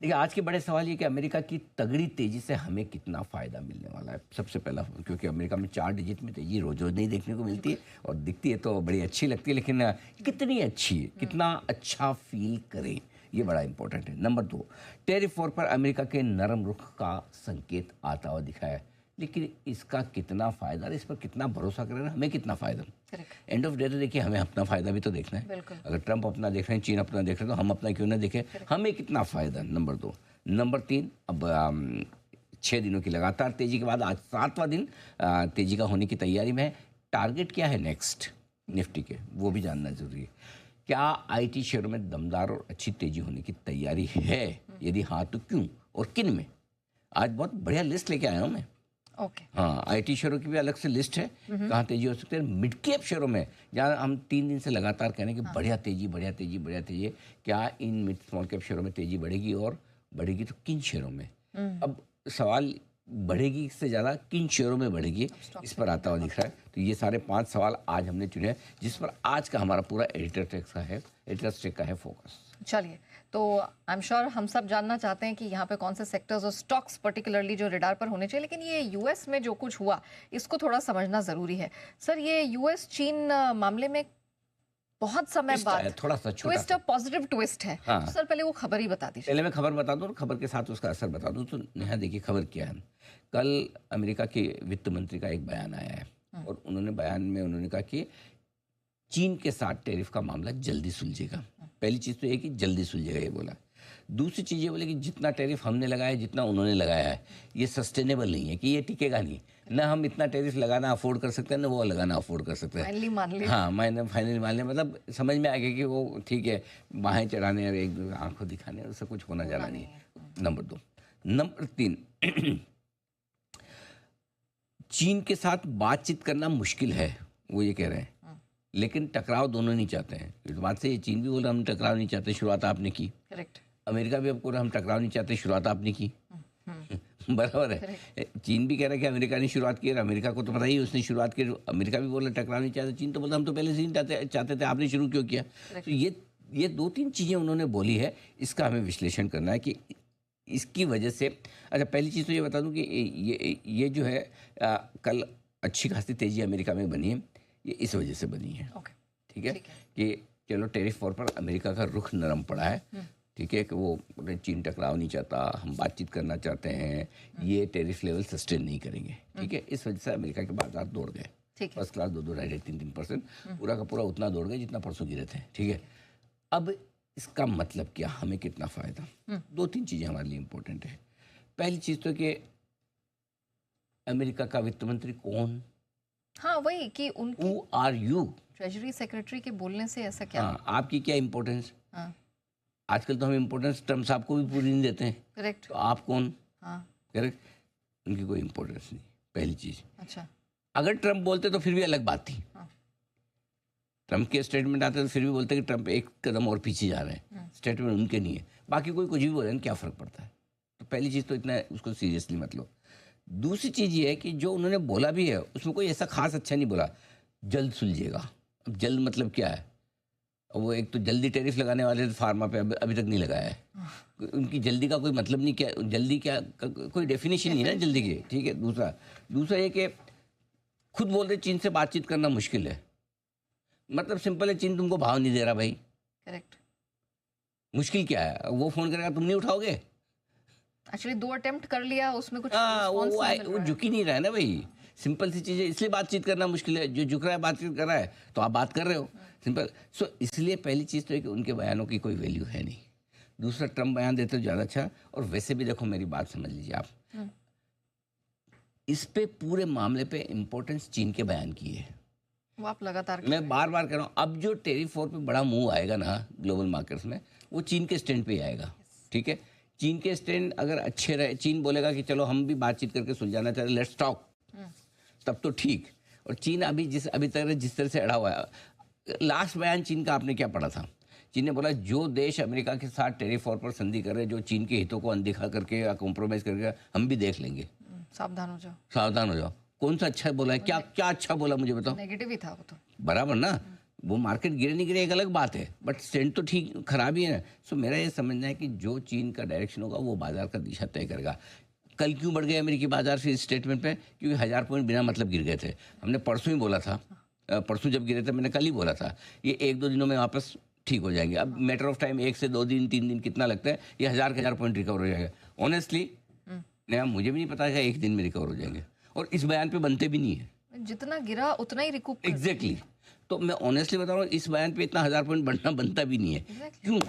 देखिए, आज के बड़े सवाल ये कि अमेरिका की तगड़ी तेजी से हमें कितना फ़ायदा मिलने वाला है। सबसे पहला, क्योंकि अमेरिका में 4 डिजिट में तेजी रोज़-रोज़ नहीं देखने को मिलती है, और दिखती है तो बड़ी अच्छी लगती है, लेकिन कितनी अच्छी है, कितना अच्छा फ़ील करें, ये बड़ा इंपॉर्टेंट है। नंबर 2, टैरिफ वॉर पर अमेरिका के नरम रुख का संकेत आता हुआ दिखा है, लेकिन इसका कितना फ़ायदा, इस पर कितना भरोसा करें, हमें कितना फ़ायदा। एंड ऑफ डे तो देखिए, हमें अपना फ़ायदा भी तो देखना है। अगर ट्रंप अपना देख रहे हैं, चीन अपना देख रहे हैं, तो हम अपना क्यों ना देखें, हमें कितना फ़ायदा। नंबर 2। नंबर 3, अब 6 दिनों की लगातार तेज़ी के बाद आज 7वां दिन तेज़ी का होने की तैयारी में है। टारगेट क्या है नेक्स्ट निफ्टी के, वो भी जानना ज़रूरी है। क्या आईटी शेयरों में दमदार और अच्छी तेज़ी होने की तैयारी है? यदि हाँ तो क्यों और किन में? आज बहुत बढ़िया लिस्ट लेके आया हूँ मैं। हाँ, आईटी शेयरों की भी अलग से लिस्ट है, कहाँ तेजी हो सकती है। मिड कैप शेयरों में, जहाँ हम 3 दिन से लगातार कह रहे हैं कि बढ़िया तेजी, बढ़िया तेजी, बढ़िया तेजी है, क्या इन मिड स्मॉल कैप शेयरों में तेजी बढ़ेगी, और बढ़ेगी तो किन शेयरों में? अब सवाल बढ़ेगी से ज़्यादा किन शेयरों में बढ़ेगी, इस पर आता हुआ दिख रहा है। तो ये सारे 5 सवाल आज हमने चुने हैं, जिस पर आज का हमारा पूरा एडिटर्स टेक का है फोकस। चलिए, तो आई एम श्योर हम सब जानना चाहते हैं कि यहाँ पे कौन से सेक्टर्स और स्टॉक्स पर्टिकुलरली जो रडार पर होने चाहिए, लेकिन ये यूएस में जो कुछ हुआ इसको थोड़ा समझना जरूरी है। सर, ये यूएस चीन मामले में बहुत समय बाद थोड़ा सा ट्विस्ट, पॉजिटिव ट्विस्ट है। हाँ। तो सर पहले वो खबर ही बता दीजिए। पहले मैं खबर बता दूं और खबर के साथ उसका असर बता दूं। तो नेहा देखिए, खबर क्या है। कल अमेरिका के वित्त मंत्री का एक बयान आया है, और उन्होंने बयान में उन्होंने कहा कि चीन के साथ टैरिफ का मामला जल्दी सुलझेगा। पहली चीज़ तो ये कि जल्दी सुलझेगा, ये बोला। दूसरी चीज़ ये बोले कि जितना टैरिफ हमने लगाया, जितना उन्होंने लगाया है, ये सस्टेनेबल नहीं है, कि ये टिकेगा नहीं। ना हम इतना टैरिफ लगाना अफोर्ड कर सकते हैं, ना वो लगाना अफोर्ड कर सकते हैं। फाइनली मान लिया। हाँ, मैंने फाइनली मान लिया, मतलब समझ में आ गया कि वो ठीक है, बाहें चढ़ाने और एक आंखों दिखाने, उससे कुछ होना जाना नहीं है। नंबर 2। नंबर 3, चीन के साथ बातचीत करना मुश्किल है, वो ये कह रहे हैं, लेकिन टकराव दोनों नहीं चाहते हैं। इस बात से ये चीन भी बोल रहा हम टकराव नहीं चाहते, शुरुआत आपने की। करेक्ट। अमेरिका भी अब बोल रहा हम टकराव नहीं चाहते, शुरुआत आपने की। बराबर है। चीन भी कह रहा है कि अमेरिका ने शुरुआत की, और अमेरिका को तो पता ही उसने शुरुआत की। अमेरिका भी बोल रहा टकराव नहीं चाहते, चीन तो बोलता हम तो पहले से नहीं चाहते थे, आपने शुरू क्यों किया। तो ये 2-3 चीज़ें उन्होंने बोली है, इसका हमें विश्लेषण करना है कि इसकी वजह से। अच्छा, पहली चीज़ तो ये बता दूं कि ये जो है कल अच्छी खासी तेज़ी अमेरिका में बनी है, ये इस वजह से बनी है। ठीक है कि चलो टैरिफ वॉर पर अमेरिका का रुख नरम पड़ा है। ठीक है कि वो चीन टकराव नहीं चाहता, हम बातचीत करना चाहते हैं, ये टैरिफ लेवल सस्टेन नहीं करेंगे। ठीक है, इस वजह से अमेरिका के बाजार दौड़ गए। फर्स्ट क्लास 2-2, 3-3%, पूरा का पूरा उतना दौड़ गए जितना परसों गिरे थे। ठीक है, अब इसका मतलब क्या, हमें कितना फ़ायदा। 2-3 चीज़ें हमारे लिए इम्पोर्टेंट है। पहली चीज़ तो कि अमेरिका का वित्त मंत्री कौन। हाँ, वही कि उनकी Who are you? Treasury secretary के बोलने से ऐसा क्या। हाँ, आपकी क्या इम्पोर्टेंस। हाँ। आजकल तो हम इम्पोर्टेंस ट्रम्प साहब को भी पूरी नहीं देते हैं। करेक्ट। तो आप कौन। हाँ। करेक्ट, उनकी कोई इम्पोर्टेंस नहीं, पहली चीज़। अच्छा, अगर ट्रम्प बोलते तो फिर भी अलग बात थी। हाँ। ट्रम्प के स्टेटमेंट आते तो फिर भी बोलते कि ट्रम्प एक कदम और पीछे जा रहे हैं, स्टेटमेंट उनके नहीं है। बाकी कोई कुछ भी बोले, क्या फ़र्क पड़ता है। तो पहली चीज़ तो इतना उसको सीरियसली मत लो। दूसरी चीज़ ये है कि जो उन्होंने बोला भी है उसमें कोई ऐसा खास अच्छा नहीं बोला, जल्द सुलझेगा। अब जल्द मतलब क्या है, वो एक तो जल्दी टैरिफ लगाने वाले फार्मा पे अभी तक नहीं लगाया है। उनकी जल्दी का कोई मतलब नहीं, क्या जल्दी क्या कोई डेफिनेशन नहीं है ना जल्दी की। ठीक है, दूसरा ये कि खुद बोल रहे चीन से बातचीत करना मुश्किल है। मतलब सिंपल है, चीन तुमको भाव नहीं दे रहा भाई। करेक्ट। मुश्किल क्या है, वो फ़ोन करेगा तुम नहीं उठाओगे। एक्चुअली 2 अटेम्प्ट कर लिया, उसमें कुछ वो झुक ही नहीं रहा है ना भाई। सिंपल सी चीज़ है, इसलिए बातचीत करना मुश्किल है। जो झुक रहा है बातचीत कर रहा है तो आप बात कर रहे हो, सिंपल। सो इसलिए पहली चीज़ तो है कि उनके बयानों की कोई वैल्यू है नहीं। दूसरा, ट्रम्प बयान देते तो ज़्यादा अच्छा। और वैसे भी देखो, मेरी बात समझ लीजिए आप, इस पे पूरे मामले पे इम्पोर्टेंस चीन के बयान की है। वो आप लगातार मैं बार बार कह रहा हूँ, अब जो टैरिफ वॉर पे बड़ा मूव आएगा ना ग्लोबल मार्केट्स में, वो चीन के स्टैंड पे ही आएगा। ठीक है, चीन के स्टैंड अगर अच्छे रहे, चीन बोलेगा कि चलो हम भी बातचीत करके सुलझाना चाहते हैं, लेट्स टॉक, तब तो ठीक। और चीन अभी तक जिस तरह से अड़ा हुआ है। लास्ट बयान चीन का आपने क्या पढ़ा था। चीन ने बोला जो देश अमेरिका के साथ टैरिफ वॉर पर संधि कर रहे, जो चीन के हितों को अनदेखा करके या कॉम्प्रोमाइज़ करके, हम भी देख लेंगे, सावधान हो जाओ, सावधान हो जाओ। कौन सा अच्छा बोला है, क्या अच्छा बोला मुझे बताओ। नेगेटिव ही था वो तो। बराबर ना, वो मार्केट गिरे नहीं गिरे एक अलग बात है, बट सेंट तो ठीक खराब ही है ना। सो मेरा ये समझना है कि जो चीन का डायरेक्शन होगा वो बाजार का दिशा तय करेगा। कल क्यों बढ़ गए अमेरिकी बाजार फिर इस स्टेटमेंट पे? क्योंकि 1000 पॉइंट बिना मतलब गिर गए थे। हमने परसों ही बोला था, परसों जब गिरे थे मैंने कल ही बोला था ये 1-2 दिनों में वापस ठीक हो जाएंगे। अब मैटर ऑफ टाइम 1 से 2 दिन 3 दिन कितना लगता है, ये 1000 पॉइंट रिकवर हो जाएगा। ऑनेस्टली मुझे भी नहीं पता है 1 दिन में रिकवर हो जाएंगे, और इस बयान पे बनते भी नहीं है। जितना गिरा उतना ही रिकूप एग्जैक्टली तो मैं ऑनेस्टली बता रहा हूँ इस बयान पे इतना 1000 पॉइंट बढ़ना बनता भी नहीं है। क्यों?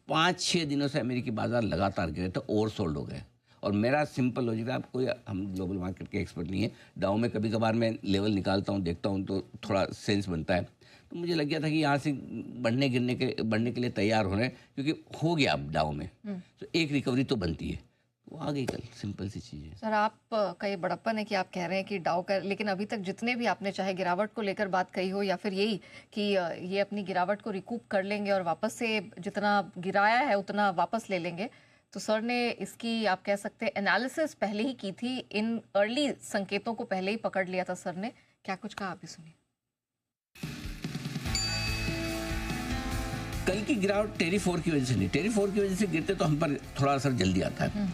5-6 दिनों से अमेरिकी बाजार लगातार गिरे थे, ओवर सोल्ड हो गए। और मेरा सिंपल लॉजिक है, कोई हम ग्लोबल मार्केट के एक्सपर्ट नहीं है, डाउ में कभी कभार मैं लेवल निकालता हूँ, देखता हूँ तो थोड़ा सेंस बनता है। तो मुझे लग गया था कि यहाँ से बढ़ने के लिए तैयार हो रहे हैं, क्योंकि हो गया अब डाउ में, तो एक रिकवरी तो बनती है, वो आ गई कल। सिंपल सी चीज़ है। सर आप का ये बड़प्पन है कि आप कह रहे हैं कि डाउ का, लेकिन अभी तक जितने भी आपने चाहे गिरावट को लेकर बात कही हो या फिर यही कि ये अपनी गिरावट को रिकूप कर लेंगे और वापस से जितना गिराया है उतना वापस ले लेंगे, तो सर ने इसकी आप कह सकते हैं एनालिसिस पहले ही की थी, इन अर्ली संकेतों को पहले ही पकड़ लिया था सर ने। क्या कुछ कहा आप भी सुनिए। कल की गिरावट टेरिफ वॉर की वजह से नहीं, टेरिफ वॉर की वजह से गिरते तो हम पर थोड़ा असर जल्दी आता है।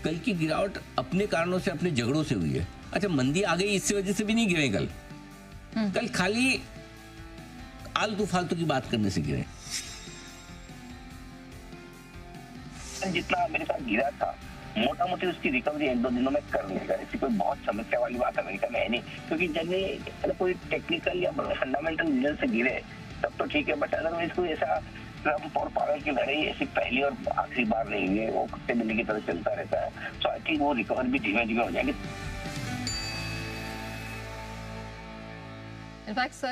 कल की गिरावट अपने कारणों से, अपने झगड़ों से हुई है। अच्छा, मंदी आ गई इससे वजह से भी नहीं गिरे कल। कल खाली आलतू फालतू की बात करने से गिरे। जितना अमेरिका गिरा था मोटा मोटी उसकी रिकवरी 1-2 दिनों में कर लेगा, ऐसी कोई बहुत समस्या वाली बात अमेरिका में है नहीं। क्योंकि जब कोई टेक्निकल या फंडामेंटल रीजन से गिरे तब तो ठीक है, बट अदरवाइज कोई ऐसा ट्रम्प और पावेल की लड़ाई ऐसी पहली और आखिरी बार नहीं है, वो कुत्ते बिल्ली की तरह चलता रहता है। सो आई थिंक वो रिकवर भी धीमे धीमे हो जाएगी। In fact sir